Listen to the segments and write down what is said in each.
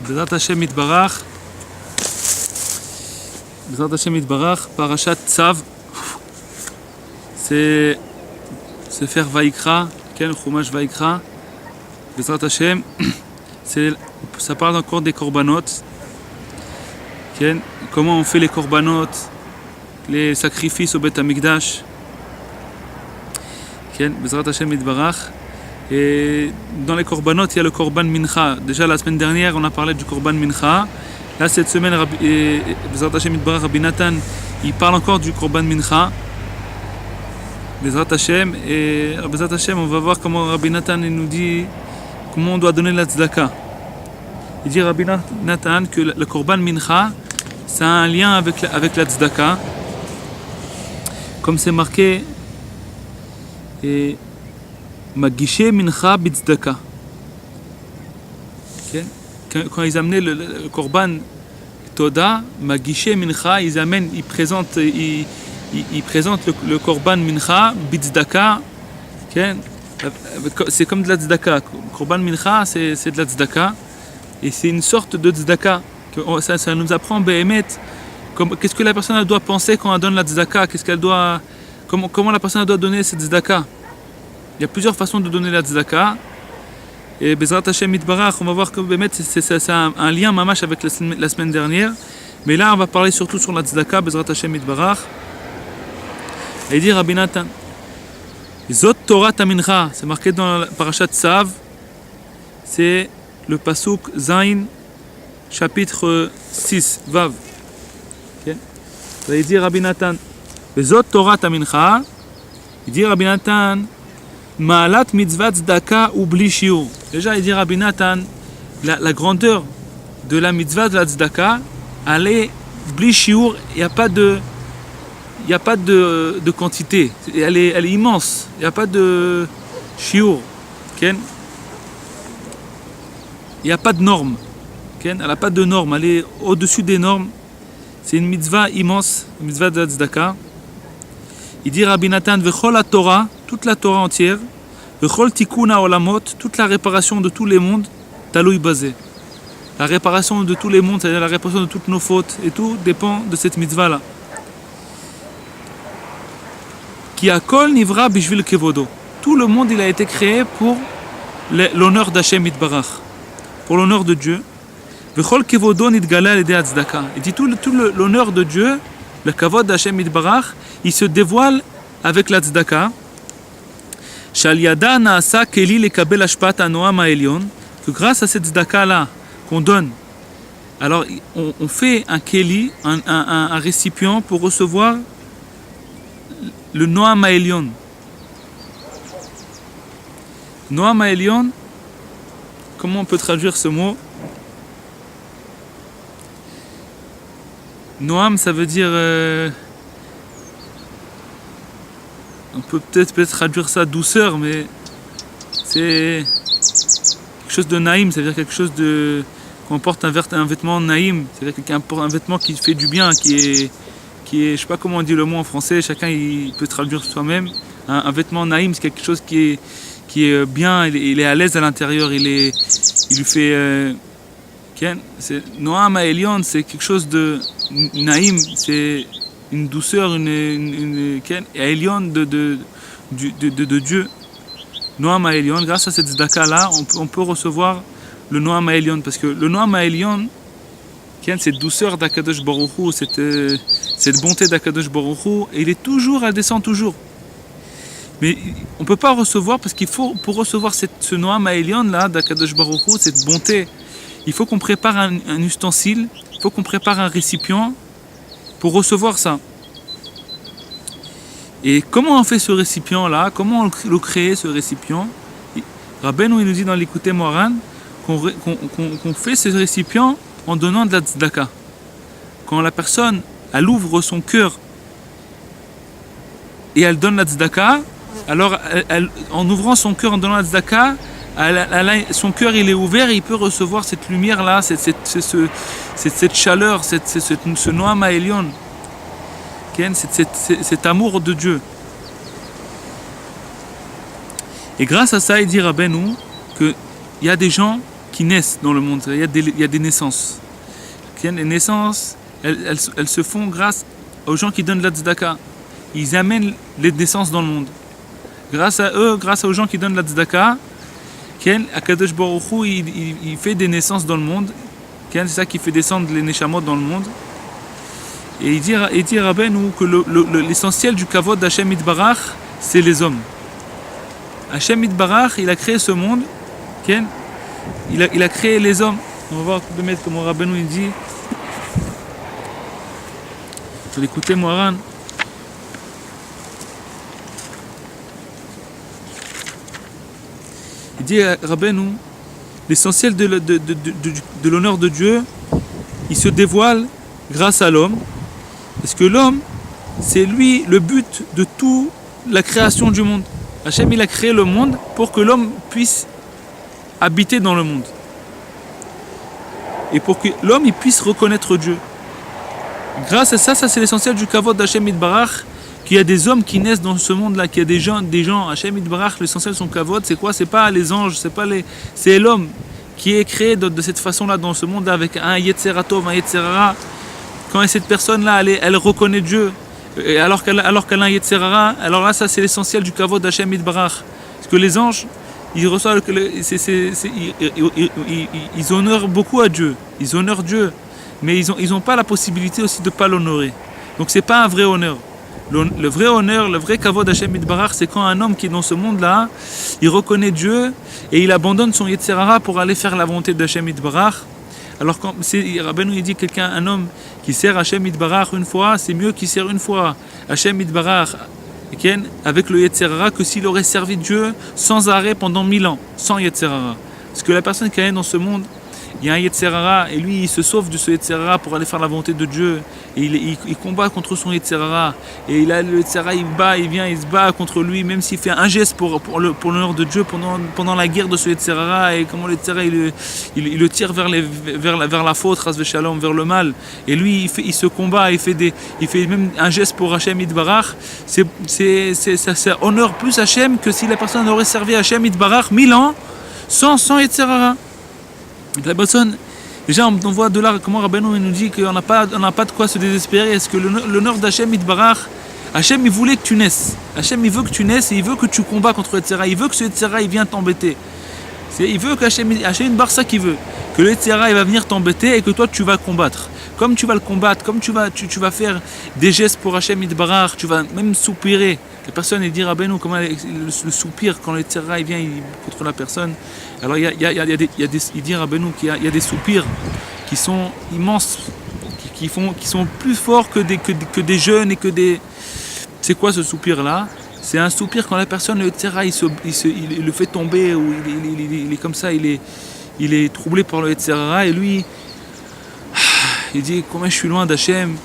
Bezrat Hashem Yitbarach, Parashat Tzav, c'est faire Vaikra, quel Chumash Vaikra, Bezrat Hashem, ça parle encore des korbanot, comment on fait les korbanot, les sacrifices au Beth Amikdash, Bezrat Hashem Yitbarach. Et dans les korbanot, il y a le korban mincha. Déjà la semaine dernière, on a parlé du korban mincha. Là, cette semaine, Bezrat Hashem Yitbarach, Rabbi Nathan, il parle encore du korban mincha. Bezrat Hashem. Et Bezrat Hashem, on va voir comment Rabbi Nathan nous dit comment on doit donner la tzedaka. Il dit Rabbi Nathan que le korban mincha, ça a un lien avec la tzedaka. Comme c'est marqué. Et Magishe mincha bitzdaka. Quand ils amenaient le korban toda, Magishe mincha, ils présentent le korban mincha bitzdaka. C'est comme de la tzedaka. Korban mincha, c'est de la tzedaka. Et c'est une sorte de tzedaka. Ça nous apprend Behemet. Qu'est-ce que la personne doit penser quand elle donne la tzedaka? Comment la personne doit donner cette tzedaka? Il y a plusieurs façons de donner la tzedaka. Et Bezrat Hashem Yitbarach, on va voir que c'est un lien mamash avec la semaine dernière. Mais là, on va parler surtout sur la tzedaka, Bezrat Hashem Yitbarach. Et il dit Rabbi Nathan, Zot Torah Mincha, c'est marqué dans la Parashat Tzav. C'est le pasuk Zain, chapitre 6, Vav. Et il dit Rabbi Nathan, Zot Torah Mincha, il dit Rabbi Nathan, Ma'alat mitzvah tzedaka ou bli shiur. Déjà, il dit Rabbi Nathan, la grandeur de la mitzvah de la tzedaka, elle est bli shiur, il n'y a pas de quantité, elle est immense, il n'y a pas de shiur, il n'y a pas de norme, elle n'a pas de norme, elle est au-dessus des normes, c'est une mitzvah immense, une mitzvah de la tzedaka. Il dit Rabbi Nathan, Vechol la Torah, toute la Torah entière, Vechol tikuna olamot, toute la réparation de tous les mondes, taloui basé. La réparation de tous les mondes, c'est-à-dire la réparation de toutes nos fautes, et tout dépend de cette mitzvah-là. Ki hakol nivra bishvil kevodo. Tout le monde, il a été créé pour l'honneur d'Hashem Yitbarach, pour l'honneur de Dieu. Vechol kevodo nitgala al-yedei tzedaka. Il dit tout l'honneur de Dieu, le kavod d'Hashem Yitbarach, il se dévoile avec la tzedaka. Shaliada naasa keli lekabel hashpat hanoam ha'elyon, que grâce à cette tzedaka là qu'on donne, alors on fait un keli, un récipient pour recevoir le noam ha'elyon. Noam ha'elyon, comment on peut traduire ce mot? Noam, ça veut dire on peut peut-être traduire ça douceur, mais c'est quelque chose de naïm, c'est-à-dire quelque chose de qu'on porte un vêtement naïm, c'est-à-dire quelqu'un porte un vêtement qui fait du bien, qui est, je sais pas comment on dit le mot en français, chacun il peut traduire soi-même. Un vêtement naïm, c'est quelque chose qui est bien, il est à l'aise à l'intérieur, il lui fait Noam ha'elyon, c'est quelque chose de naïm, c'est une douceur, une ha'elyon de Dieu. Noam ha'elyon, grâce à cette tzedaka là, on peut recevoir le Noam ha'elyon, parce que le Noam ha'elyon, cette douceur d'Akadosh Baruch Hu, cette bonté d'Akadosh Baruch Hu, elle descend toujours. Mais on ne peut pas recevoir, parce qu'il faut, pour recevoir ce Noam ha'elyon là d'Akadosh Baruch Hu, cette bonté, il faut qu'on prépare un ustensile, il faut qu'on prépare un récipient pour recevoir ça. Et comment on fait ce récipient-là? Comment on le crée, ce récipient? Rabbeinu, il nous dit dans l'Écouté Moharan qu'on fait ce récipient en donnant de la tzedaka. Quand la personne, elle ouvre son cœur et elle donne la tzedaka, alors en ouvrant son cœur, en donnant la tzedaka, son cœur il est ouvert et il peut recevoir cette lumière là, cette chaleur, ce noam ha'elyon, cet amour de Dieu. Et grâce à ça, il dit Rabbeinu qu'il y a des gens qui naissent dans le monde. Il y a des naissances. Les naissances, elles se font grâce aux gens qui donnent la tzedaka. Ils amènent les naissances dans le monde. Grâce à eux, grâce aux gens qui donnent la tzedaka, Akadosh Baruch Hu, il fait des naissances dans le monde. C'est ça qui fait descendre les neshamot dans le monde. Et il dit Rabbeinu que l'essentiel du kavod d'Hashem Yitbarach, c'est les hommes. Hachem Yitbarach, il a créé ce monde, il a créé les hommes. On va voir comment Rabbeinu il dit. Il faut l'écouter, Moharan. Il dit Rabbeinu, l'essentiel de l'honneur de Dieu, il se dévoile grâce à l'homme. Parce que l'homme, c'est lui le but de toute la création du monde. Hachem, il a créé le monde pour que l'homme puisse habiter dans le monde. Et pour que l'homme il puisse reconnaître Dieu. Grâce à ça, c'est l'essentiel du kavod d'Hachem Yitbarach, qu'il y a des hommes qui naissent dans ce monde-là, qu'il y a des gens, Hachem Yitbarach, l'essentiel de son kavod, c'est quoi? C'est pas les anges, c'est l'homme qui est créé de cette façon-là dans ce monde-là, avec un Yetzeratov, un Yetzerara. Quand cette personne-là, elle reconnaît Dieu, alors qu'elle a un Yetzerara, alors là, ça c'est l'essentiel du kavod d'Hachem Yitbarach. Parce que les anges, ils reçoivent, ils honorent beaucoup à Dieu, ils honorent Dieu, mais ils n'ont pas la possibilité aussi de ne pas l'honorer. Donc c'est pas un vrai honneur. Le vrai honneur, le vrai kavod d'Hachem Yitbarach, c'est quand un homme qui est dans ce monde-là, il reconnaît Dieu et il abandonne son Yetzerara pour aller faire la volonté d'Hachem Yitbarach. Alors quand Rabbeinu il dit un homme qui sert Hachem Yitbarach une fois, c'est mieux qu'il sert une fois Hachem Yitbarach avec le Yetzerara que s'il aurait servi Dieu sans arrêt pendant 1000 ans, sans Yetzerara. Parce que la personne qui est dans ce monde, il y a un Yetzerara et lui il se sauve de ce Yetzerara pour aller faire la volonté de Dieu et il combat contre son Yetzerara et le Yetzerara il se bat contre lui même s'il fait un geste pour l'honneur de Dieu pendant la guerre de ce Yetzerara et comment le Yetzerara il le tire vers la faute, Chas v'Shalom, vers le mal et lui il se combat, il fait même un geste pour Hachem Yitbarach, ça honore plus Hachem que si la personne aurait servi Hachem Yitbarach 1000 ans sans Yetzerara. La personne, déjà on voit de là comment Rabbeinu nous dit qu'on n'a pas de quoi se désespérer. Est-ce que l'honneur d'Hachem Yitbarach, Hachem il voulait que tu naisses. Hachem il veut que tu naisses et il veut que tu combats contre le Yetzerara. Il veut que ce Yetzerara il vienne t'embêter. Il veut que Hachem Yitbarach, ça qu'il veut. Que le Yetzerara il va venir t'embêter et que toi tu vas combattre. Comme tu vas le combattre, comme tu vas faire des gestes pour Hachem Yitbarach, tu vas même soupirer. La personne, elle dit Rabbeinu, comment le soupir quand le Yetzerara il vient contre la personne. Alors il dit Rabbeinu qu'il y a des soupirs qui sont immenses, qui sont plus forts que des jeûnes et que des... C'est quoi ce soupir-là? C'est un soupir quand la personne, le Yetzerara, il le fait tomber, ou il est comme ça, il est troublé par le Yetzerara, et lui, il dit comment je suis loin d'Hachem,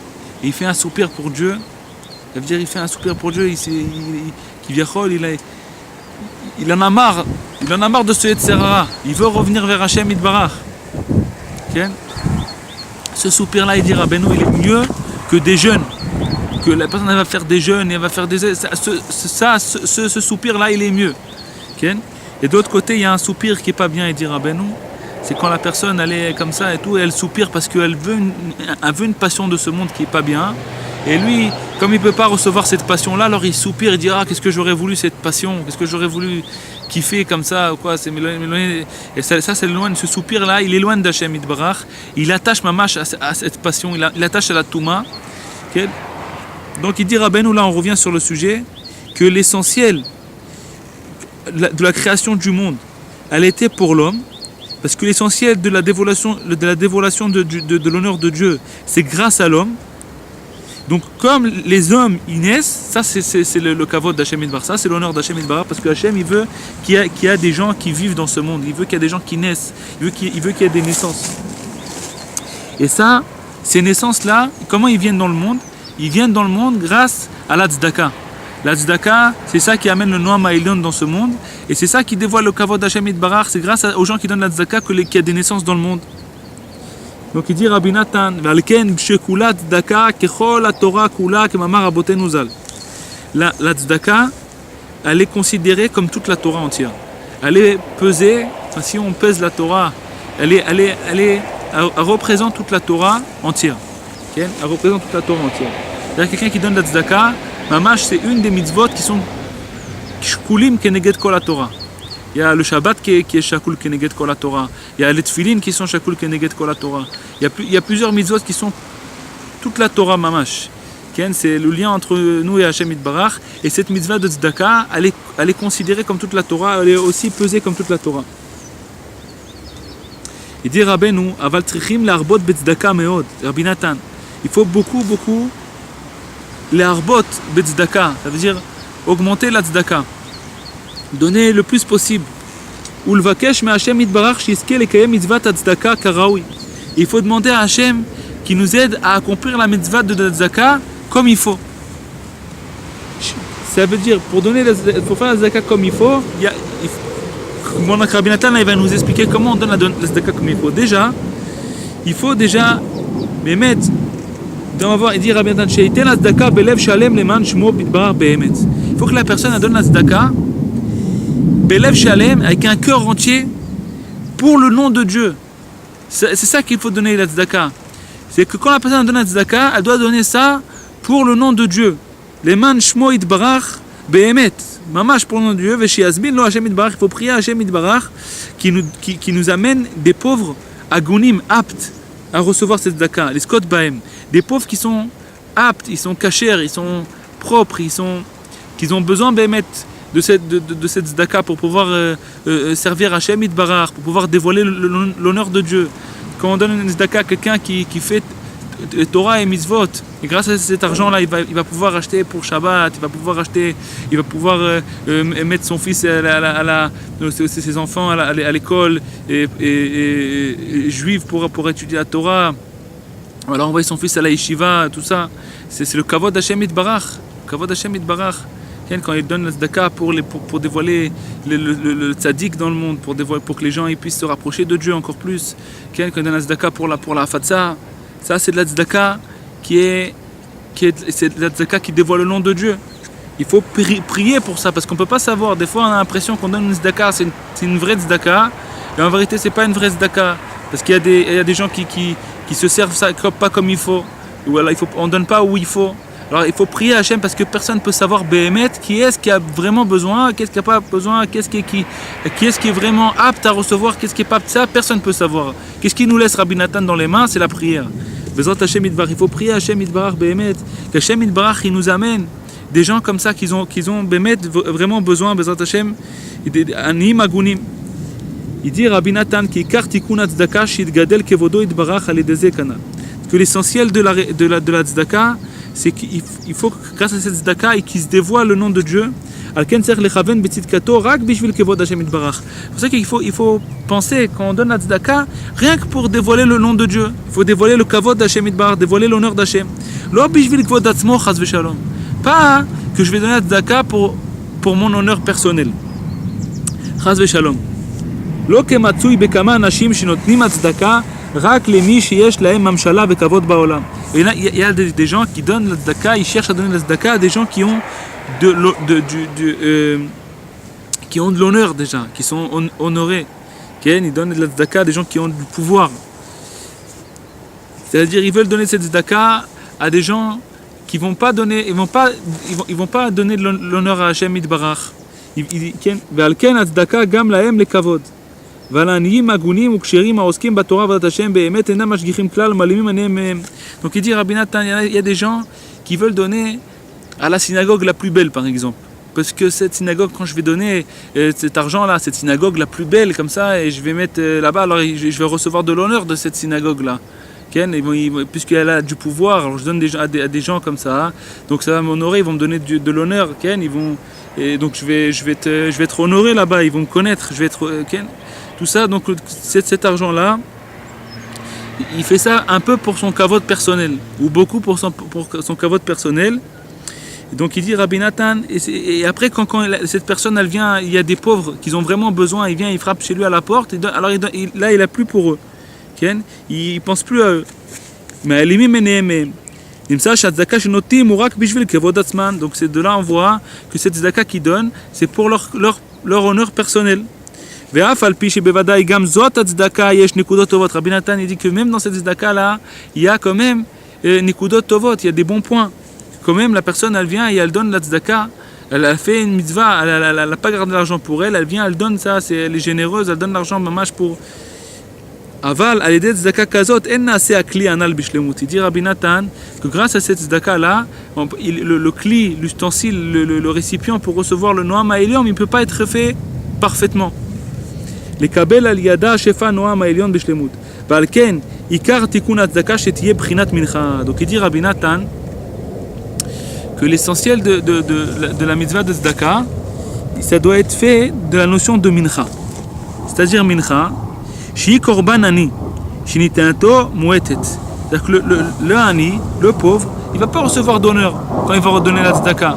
et il fait un soupir pour Dieu. Ça veut dire il fait un soupir pour Dieu, il en a marre de ce Yetzerara, il veut revenir vers Hachem Yitbarach. Okay? Ce soupir-là, il dit Rabbeinu, il est mieux que des jeûnes, que la personne elle va faire des jeûnes, elle va faire des... Ce soupir-là, il est mieux. Okay? Et de l'autre côté, il y a un soupir qui n'est pas bien, il dit Rabbeinu, c'est quand la personne elle est comme ça et tout, et elle soupire parce qu'elle veut une passion de ce monde qui n'est pas bien. Et lui, comme il ne peut pas recevoir cette passion-là, alors il soupire, il dit « Ah, qu'est-ce que j'aurais voulu cette passion, qu'est-ce que j'aurais voulu kiffer comme ça, ou quoi, c'est m'éloigner. » Et ça c'est loin, ce soupir-là, il est loin d'Hachem Yitbarach, il attache Mamash à cette passion, il attache à la Touma. Okay? Donc il dit Rabbeinu, là on revient sur le sujet, que l'essentiel de la création du monde, elle était pour l'homme, parce que l'essentiel de la dévoilation de l'honneur de Dieu, c'est grâce à l'homme. Donc comme les hommes ils naissent, ça c'est le kavod d'Hachem Yitbarach, ça c'est l'honneur d'Hachem Yitbarach, parce que Hachem il veut qu'il y a des gens qui vivent dans ce monde, il veut qu'il y ait des gens qui naissent, il veut qu'il y ait des naissances. Et ça, ces naissances-là, comment ils viennent dans le monde? Ils viennent dans le monde grâce à la tzedaka. La tzedaka, c'est ça qui amène le Noam Ha'elyon dans ce monde, et c'est ça qui dévoile le kavod d'Hachem Yitbarach, c'est grâce aux gens qui donnent la tzedaka qu'il y a des naissances dans le monde. Donc il dit Rabbi Nathan, la tzedaka, elle est considérée comme toute la Torah entière. Elle est pesée, si on pèse la Torah elle représente toute la Torah entière. Okay? Elle représente toute la Torah entière. C'est-à-dire quelqu'un qui donne la tzedaka, mamash, c'est une des mitzvot qui sont shkulim keneged kol la Torah. Il y a le Shabbat qui est shakul keneged kol la Torah. Il y a les tefilin qui sont shakul keneged kol la Torah. Il y a plusieurs mitzvot qui sont toute la Torah mamash. Okay? C'est le lien entre nous et Hashem Yitbarach. Et cette mitzvah de tzedaka, elle est considérée comme toute la Torah. Elle est aussi pesée comme toute la Torah. Il dit Rabbeinu, aval trichim le'arbot betzedaka meod. Rabbi Nathan, il faut beaucoup le'arbot betzedaka. Ça veut dire augmenter la tzedaka. Donner le plus possible. Ulvakesh me Hashem Yitbarach shiske lekayem mitzvat tzedaka karaoui. Il faut demander à Hashem qui nous aide à accomplir la mitzvah de tzedaka comme il faut. Ça veut dire pour faire la tzedaka comme il faut, mon Rabbi Nathan il va nous expliquer comment on donne la tzedaka comme il faut. Déjà, il faut déjà mettre. Il dit Rabbi Nathan, il faut que la personne donne la tzedaka belev shalem, avec un cœur entier pour le nom de Dieu. C'est ça qu'il faut donner la tzedaka. C'est que quand la personne donne la tzedaka, elle doit donner ça pour le nom de Dieu. Les man shmo yitbarach behemet. Mamash pour le nom de Dieu. Veshiazmin lo Hashem yitbarach. Il faut prier à Hashem yitbarach qui nous amène des pauvres agonim aptes à recevoir cette tzedaka. Les skot bahem. Des pauvres qui sont aptes, ils sont kashers, ils sont propres, qu'ils ont besoin behemet de cette tzedaka pour pouvoir servir Hashem Yitbarach, pour pouvoir dévoiler l'honneur de Dieu. Quand on donne une tzedaka à quelqu'un qui fait Torah et mitzvot, et grâce à cet argent-là, il va pouvoir acheter pour Shabbat, il va pouvoir mettre son fils ses enfants à l'école juive pour étudier la Torah. On va envoyer son fils à la yeshiva, tout ça. C'est le kavod Hashem Yitbarach. Kavod Hashem Yitbarach. Quand il donne la tzedaka pour dévoiler le tzaddik dans le monde, pour que les gens ils puissent se rapprocher de Dieu encore plus. Quand il donne la tzedaka pour la fatsa, ça c'est de la tzedaka c'est de la tzedaka qui dévoile le nom de Dieu. Il faut prier pour ça parce qu'on peut pas savoir. Des fois on a l'impression qu'on donne une tzedaka, c'est une vraie tzedaka, et en vérité c'est pas une vraie tzedaka parce qu'il y a des gens qui se servent ça pas comme il faut. Ou alors on donne pas où il faut. Alors il faut prier à Hashem parce que personne ne peut savoir Béhémet qui est-ce qui a vraiment besoin, qu'est-ce qui n'a pas besoin, qui est-ce qui est vraiment apte à recevoir, qu'est-ce qui n'est pas apte, ça personne ne peut savoir. Qu'est-ce qui nous laisse Rabbi Nathan dans les mains, c'est la prière. Bezrat Hashem Yitbarach, il faut prier à Hashem Yitbarach Béhémet, qu'Hashem Yitbarach il nous amène des gens comme ça qui ont Béhémet vraiment besoin, Bezrat Hashem, Anim Agunim. Il dit Rabbi Nathan qui kartikun tzedaka shitgadel kevodo Yitbarach aledeze kana. Que l'essentiel de la tzedaka, c'est qu'il faut, grâce à cette tzedaka, qu'il se dévoile le nom de Dieu. C'est pour ça qu'il faut penser, quand on donne la tzedaka, rien que pour dévoiler le nom de Dieu. Il faut dévoiler le kavod d'Hashem Yitbarach, dévoiler l'honneur d'Hashem. Pas que je vais donner la tzedaka pour mon honneur personnel. Chaz v'shalom. Lo kematsui bekama anashim shenotnim tzedaka rak lemi sheyesh lahem mamshala vekavod ba'olam. Il y a des gens qui donnent la tzedaka, ils cherchent à donner la tzedaka à des gens qui ont de l'honneur déjà, qui sont honorés. Ils donnent la tzedaka à des gens qui ont du pouvoir. C'est-à-dire ils veulent donner cette tzedaka à des gens qui vont pas donner l'honneur à Hashem Yitbarach. ועל כן הצדקה גם להם לכבוד. ועל העניים הגונים וכשרים העוסקים בתורה ועבודת השם באמת אינם משגיחים כלל ומעלימים עיניהם מהם. Donc il dit Rabbi Nathan, il y a des gens qui veulent donner à la synagogue la plus belle par exemple. Parce que cette synagogue, quand je vais donner cet argent-là, cette synagogue la plus belle comme ça, et je vais mettre là-bas, alors je vais recevoir de l'honneur de cette synagogue-là. Puisqu'elle a du pouvoir, alors je donne à des gens comme ça, donc ça va m'honorer, ils vont me donner de l'honneur, et donc je vais être honoré là-bas, ils vont me connaître, je vais être tout ça, donc cet argent-là, il fait ça un peu pour son kavod personnel, ou beaucoup pour son kavod personnel. Et donc il dit Rabbi Nathan, et après quand cette personne elle vient, il y a des pauvres qui ont vraiment besoin, il vient, il frappe chez lui à la porte, alors là il a plus pour eux. Il ne pense plus à eux. Mais donc c'est de là on voit que cette tzedaka qu'ils donnent, c'est pour leur honneur personnel. Ve'af al pi shebevadai gam zot tzedaka yesh nikudot tovot. Rabbi Nathan il dit que même dans cette tzedaka là, il y a quand même nikudot tovot, il y a des bons points. Quand même la personne elle vient et elle donne la tzedaka, elle a fait une mitzvah, elle n'a pas gardé l'argent pour elle, elle vient, elle donne ça, elle est généreuse, elle donne l'argent mamash pour Aval al yedei tzedaka kazot en naaseh akli anal bishlemut. Il dit Rabbi Nathan que grâce à cette tzedaka là, le kli, l'ustensile, le récipient pour recevoir le noam ha'elion, il ne peut pas être fait parfaitement. Les kabel al yada shefa noam ha'elion bishlemut. Val ken ikar tikun tzedaka shetiye bchinat mincha. Donc il dit Rabbi Nathan que l'essentiel de la mitzvah de tzedaka, ça doit être fait de la notion de mincha. C'est-à-dire mincha, Shi korban ani, shinitato muetet. C'est-à-dire que le ani, le pauvre, il ne va pas recevoir d'honneur quand il va redonner la tzedaka.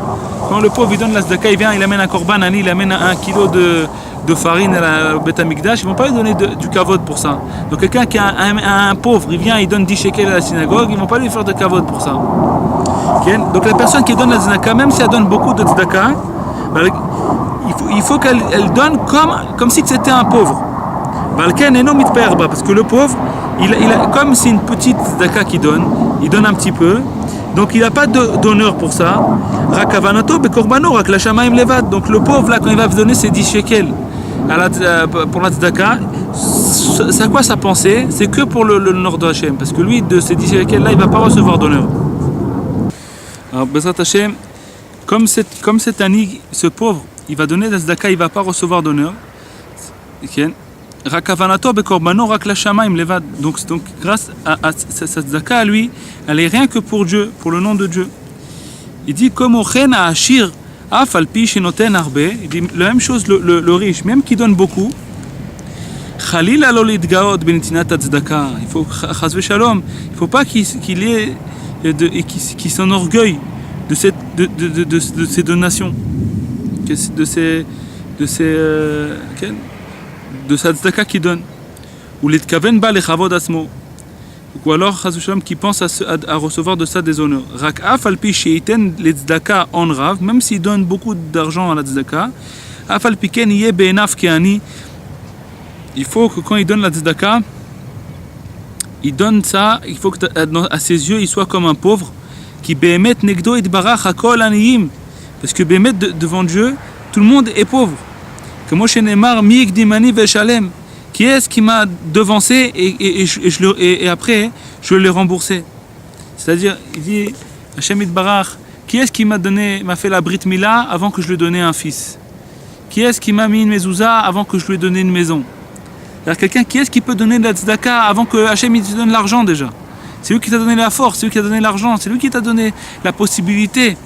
Quand le pauvre il donne la tzedaka, il vient, il amène un korban ani, il amène 1 kilo de farine au Bet Amikdash, ils ne vont pas lui donner du kavod pour ça. Donc quelqu'un qui a un pauvre, il vient, il donne 10 shekels à la synagogue, ils ne vont pas lui faire de kavod pour ça. Okay? Donc la personne qui donne la tzedaka, même si elle donne beaucoup de tzedaka, il faut qu'elle donne comme si c'était un pauvre. Parce que le pauvre, comme c'est une petite tzedaka qu'il donne, il donne un petit peu, donc il n'a pas d'honneur pour ça. Donc le pauvre, là, quand il va donner ses 10 shekels pour la tzedaka, c'est à quoi sa pensée? C'est que pour le nord de Hachem, parce que lui, de ces 10 shekels là, il ne va pas recevoir d'honneur. Alors, Bezrat Hachem, comme cet ani, ce pauvre, il va donner la tzedaka, il ne va pas recevoir d'honneur. Okay. Donc grâce à sa tzedaka à lui, elle est rien que pour Dieu, pour le nom de Dieu. Il dit comme ochen ashir af al pi shenoten arbe. Il dit la même chose le riche, même qui donne beaucoup. Chalila lo lidgaot benitinat tzedaka. Il faut chas v'shalom. Il faut pas qu'il s'enorgueille de ces donations, de sa tzedaka qui donne, ou l'itkaven ba lechavod asmo, ou alors Chazushalom qui pense à recevoir de ça des honneurs. Rak af al pi sheiten le tzedaka on rav, même s'il donne beaucoup d'argent à la tzedaka, af al pi ken yeh be'enav ke'ani. Il faut que quand il donne la tzedaka, il donne ça, il faut que à ses yeux il soit comme un pauvre, qui be'emet negdo itbarach hakol aniyim, parce que be'emet devant Dieu, tout le monde est pauvre. Qui est-ce qui m'a devancé et après je l'ai remboursé? C'est-à-dire, il dit Hashem Itbarach, qui est-ce qui m'a fait la Brit Mila avant que je lui donnais un fils? Qui est-ce qui m'a mis une mezouza avant que je lui ai donné une maison? C'est-à-dire quelqu'un, qui est-ce qui peut donner de la tzedaka avant que Hashem te donne l'argent déjà? C'est lui qui t'a donné la force, c'est lui qui t'a donné l'argent, c'est lui qui t'a donné la possibilité.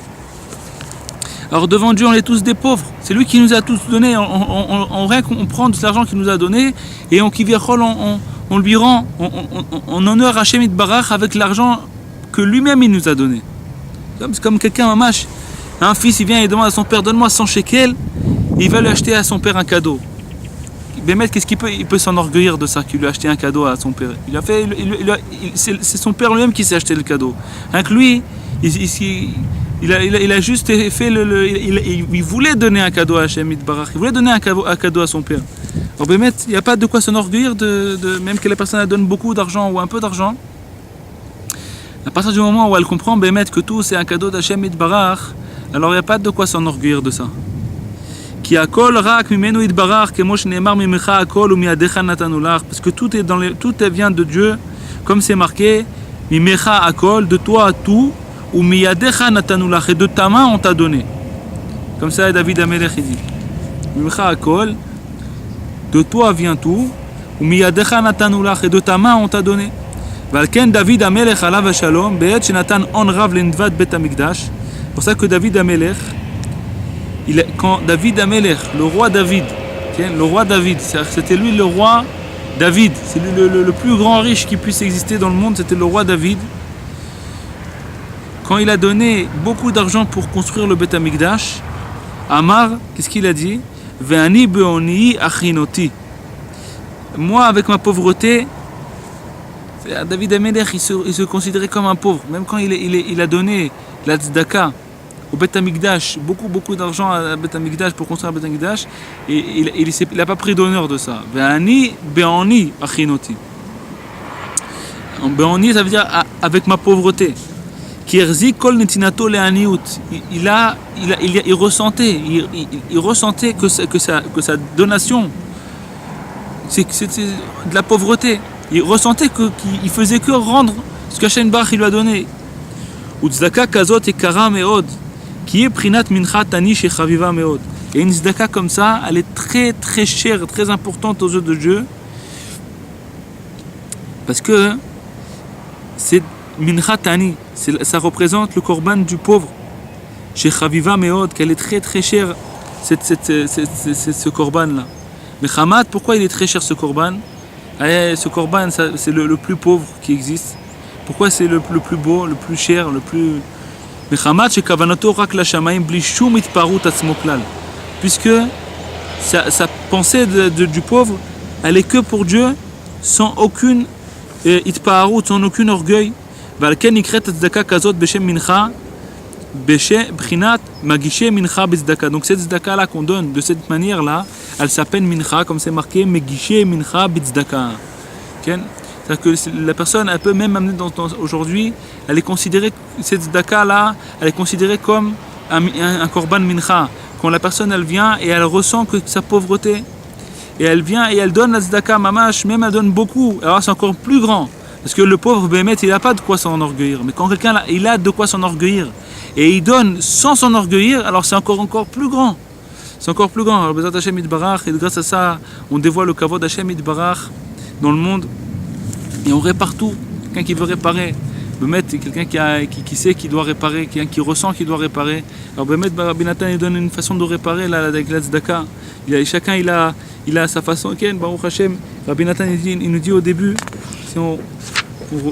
Alors devant Dieu, on est tous des pauvres. C'est lui qui nous a tous donné. On prend de cet argent qu'il nous a donné et on lui rend, on honore Hashem Itbarach avec l'argent que lui-même il nous a donné. C'est comme quelqu'un, mamash, un fils, il vient et demande à son père, donne-moi 100 shekels, il va lui acheter à son père un cadeau. Bémet, qu'est-ce qu'il peut? Il peut s'enorgueillir de ça, qu'il lui a acheté un cadeau à son père. C'est son père lui-même qui s'est acheté le cadeau. Avec lui, il a juste fait il voulait donner un cadeau à Hashem Itbarach, il voulait donner un cadeau à son père. Alors Bémet, il n'y a pas de quoi s'enorgueillir même que la personne elle donne beaucoup d'argent ou un peu d'argent. À partir du moment où elle comprend Bémet que tout c'est un cadeau d'Hashem Itbarach, alors il n'y a pas de quoi s'enorgueillir de ça. Parce que tout vient de Dieu, comme c'est marqué, de toi à tout, ou miyadecha natanulach, et de ta main on t'a donné. Comme ça David Amelech il dit. Mimecha akol, de toi vient tout, ou miyadecha natanulach, et de ta main on t'a donné. Valken David Amelech alav shalom, be'et shenatan on rav l'endvat bet hamikdash. C'est pour ça que David Amelech, quand David Amelech, le roi David, c'était lui le roi David, c'est lui le plus grand riche qui puisse exister dans le monde, c'était le roi David. Quand il a donné beaucoup d'argent pour construire le Bet Amikdash, Amar, qu'est-ce qu'il a dit? Ve'ani be'oni achinoti. Moi, avec ma pauvreté, David Amelech, il se considérait comme un pauvre. Même quand il a donné la tzedaka au Bet Amikdash, beaucoup d'argent à Bet Amikdash pour construire un Bet Amikdash, et il n'a pas pris d'honneur de ça. Ve'ani be'ani achinoti. Be'ani, ça veut dire avec ma pauvreté. Qui erzik kol netinato le'aniut. Il ressentait que sa donation, c'est de la pauvreté. Il ressentait qu'il faisait que rendre ce qu'Hashem Barach il lui a donné. Utzedaka kazot ekara meod, qui est prinat mincha tani shechaviva meod. Et une tzedaka comme ça, elle est très très chère, très importante aux yeux de Dieu, parce que c'est mincha tani, ça représente le korban du pauvre. Shechaviva meod, qu'elle est très très chère, ce korban là. Mais Hamad, pourquoi il est très cher ce korban? Ce korban, c'est le plus pauvre qui existe. Pourquoi c'est le plus beau, le plus cher, le plus... Puisque sa pensée du pauvre, elle est que pour Dieu, sans aucune itpaarut, sans aucun orgueil. Donc cette tzedaka là qu'on donne de cette manière là, elle s'appelle mincha, comme c'est marqué, megishe mincha bitzdaka. C'est-à-dire que la personne, elle peut même amener aujourd'hui, elle est considérée, cette tzedaka là, elle est considérée comme un korban mincha. Quand la personne elle vient et elle ressent que sa pauvreté, et elle vient et elle donne la tzedaka mamash, même elle donne beaucoup, alors c'est encore plus grand. Parce que le pauvre Béhémet, il n'a pas de quoi s'enorgueillir. Mais quand quelqu'un il a de quoi s'enorgueillir, et il donne sans s'enorgueillir, alors c'est encore plus grand. C'est encore plus grand. Alors, Bezat Hashem Yitbarach, et grâce à ça, on dévoile le kavod Hashem Yitbarach dans le monde. Et on répare tout. Quelqu'un qui veut réparer. Bémet, quelqu'un qui sait qu'il doit réparer, quelqu'un qui ressent qu'il doit réparer. Alors Bémet, Rabbi Nathan, il donne une façon de réparer avec la tzedaka. Chacun, il a sa façon. Baruch Hashem, Rabbi Nathan, il nous dit au début, si on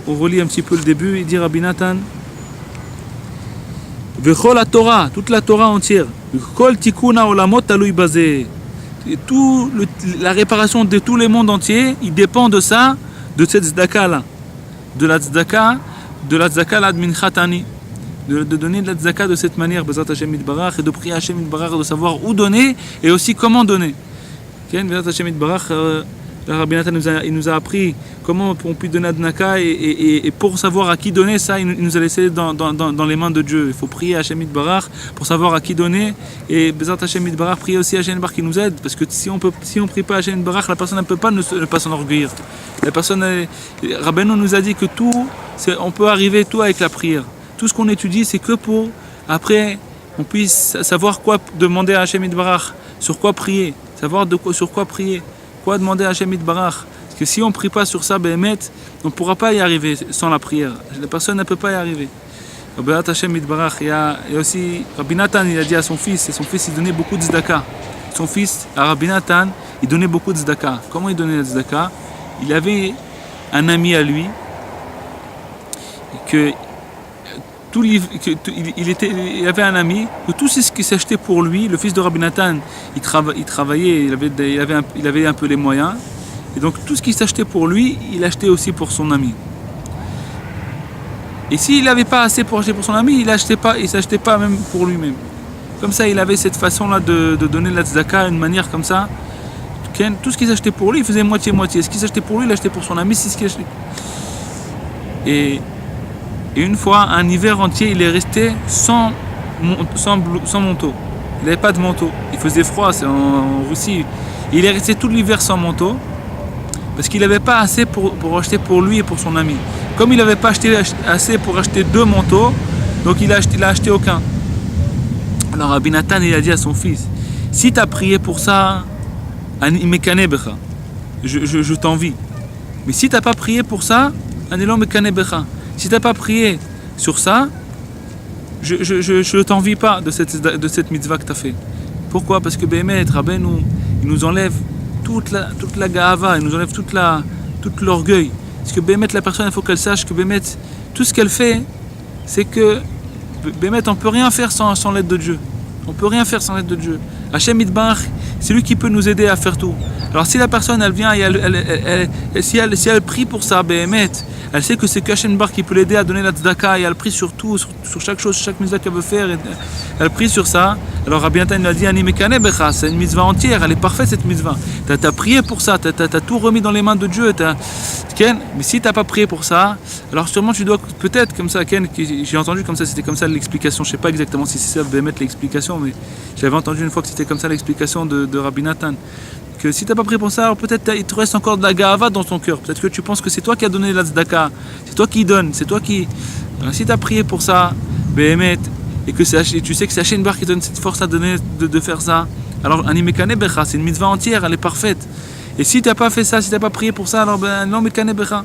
relit un petit peu le début, il dit Rabbi Nathan, Vechol la Torah, toute la Torah entière, Kol tikuna olamot talui bazé, la réparation de tous les mondes entiers, il dépend de ça, de cette tzedaka là, de la tzedaka là de minchatani, de donner de la tzedaka de cette manière, Bezat Hashem Yitbarach, et de prier Hashem Yitbarach, de savoir où donner et aussi comment donner. Bezat Hashem Yitbarach, Rabbi Nathan il nous a appris comment on peut donner à Dnaka, et pour savoir à qui donner, ça il nous a laissé dans les mains de Dieu. Il faut prier à Hashem Yitbarach pour savoir à qui donner, et Bezat Hashem Yitbarach, prier aussi à Hashem Yitbarach qui nous aide, parce que si on prie pas à Hashem Yitbarach, la personne ne peut pas ne pas s'enorgueillir. La personne, Rabbeinu nous a dit que on peut arriver tout avec la prière. Tout ce qu'on étudie, c'est que pour après on puisse savoir quoi demander à Hashem Yitbarach, sur quoi prier, savoir sur quoi prier. Quoi demander à Hashem Yitbarach? Parce que si on ne prie pas sur ça, Béhémet, on ne pourra pas y arriver sans la prière. La personne ne peut pas y arriver. Rabbi Hashem Yitbarach, il y a aussi Rabbi Nathan, il a dit à son fils, et son fils il donnait beaucoup de tzedaka. Son fils, à Rabbi Nathan, il donnait beaucoup de tzedaka. Comment il donnait la tzedaka? Il avait un ami à lui, il avait un ami que tout ce qui s'achetait pour lui, le fils de Rabbi Nathan, il travaillait, il avait un peu les moyens, et donc tout ce qui s'achetait pour lui, il achetait aussi pour son ami. Et s'il n'avait pas assez pour acheter pour son ami, il s'achetait pas même pour lui-même. Comme ça, il avait cette façon-là de donner la tzedaka, une manière comme ça. Tout ce qu'il s'achetait pour lui, il faisait moitié-moitié. Ce qu'il s'achetait pour lui, il achetait pour son ami, c'est ce qu'il achetait. Et une fois, un hiver entier, il est resté sans manteau. Il n'avait pas de manteau. Il faisait froid, c'est en Russie. Il est resté tout l'hiver sans manteau, parce qu'il n'avait pas assez pour acheter pour lui et pour son ami. Comme il n'avait pas assez pour acheter 2 manteaux, donc il a acheté aucun. Alors Rabbi Nathan, il a dit à son fils, si tu as prié pour ça, je t'envie. Mais si tu n'as pas prié pour ça, si tu n'as pas prié sur ça, je ne t'envie pas de cette mitzvah que tu as fait. Pourquoi? Parce que Béhémet, Rabbeinu, il nous enlève toute la gahava, il nous enlève tout l'orgueil. Parce que Béhémet, la personne, il faut qu'elle sache que Béhémet, tout ce qu'elle fait, c'est que Béhémet, on ne peut rien faire sans l'aide de Dieu. On ne peut rien faire sans l'aide de Dieu. Hashem Yitbarach, c'est lui qui peut nous aider à faire tout. Alors si la personne elle vient et si elle prie pour ça, elle sait que c'est qu'Hachem Bar qui peut l'aider à donner la tzedaka et elle prie sur tout, sur chaque chose, chaque mitzvah qu'elle veut faire, et elle prie sur ça. Alors Rabbi Natan lui a dit Ani mekane becha, c'est une mitzvah entière, elle est parfaite cette mitzvah. T'as prié pour ça, t'as tout remis dans les mains de Dieu. Ken, mais si t'as pas prié pour ça, alors sûrement tu dois peut-être comme ça, Ken, j'ai entendu comme ça, c'était comme ça l'explication. Je sais pas exactement si c'est ça l'explication, mais j'avais entendu une fois que c'était comme ça l'explication de Rabbi Natan. Que si tu n'as pas pris pour ça, alors peut-être il te reste encore de la ga'ava dans ton cœur. Peut-être que tu penses que c'est toi qui as donné la tzedaka, c'est toi qui donne, c'est toi qui... Alors, si tu as prié pour ça, et que tu sais que c'est Hachem Bar qui donne cette force à donner de faire ça, alors Ani mekane becha, c'est une mitzvah entière, elle est parfaite. Et si tu n'as pas fait ça, si tu n'as pas prié pour ça, alors non mekane becha.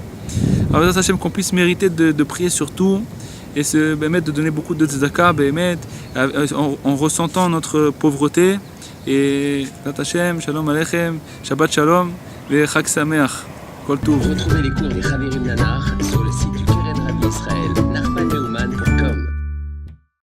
Alors Hachem qu'on puisse mériter de prier sur tout et de donner beaucoup de tzedaka, en ressentant notre pauvreté. Et Hashem, Shalom Aleichem, Shabbat Shalom, et Chag Sameach, Kol Tov. Retrouvez les cours des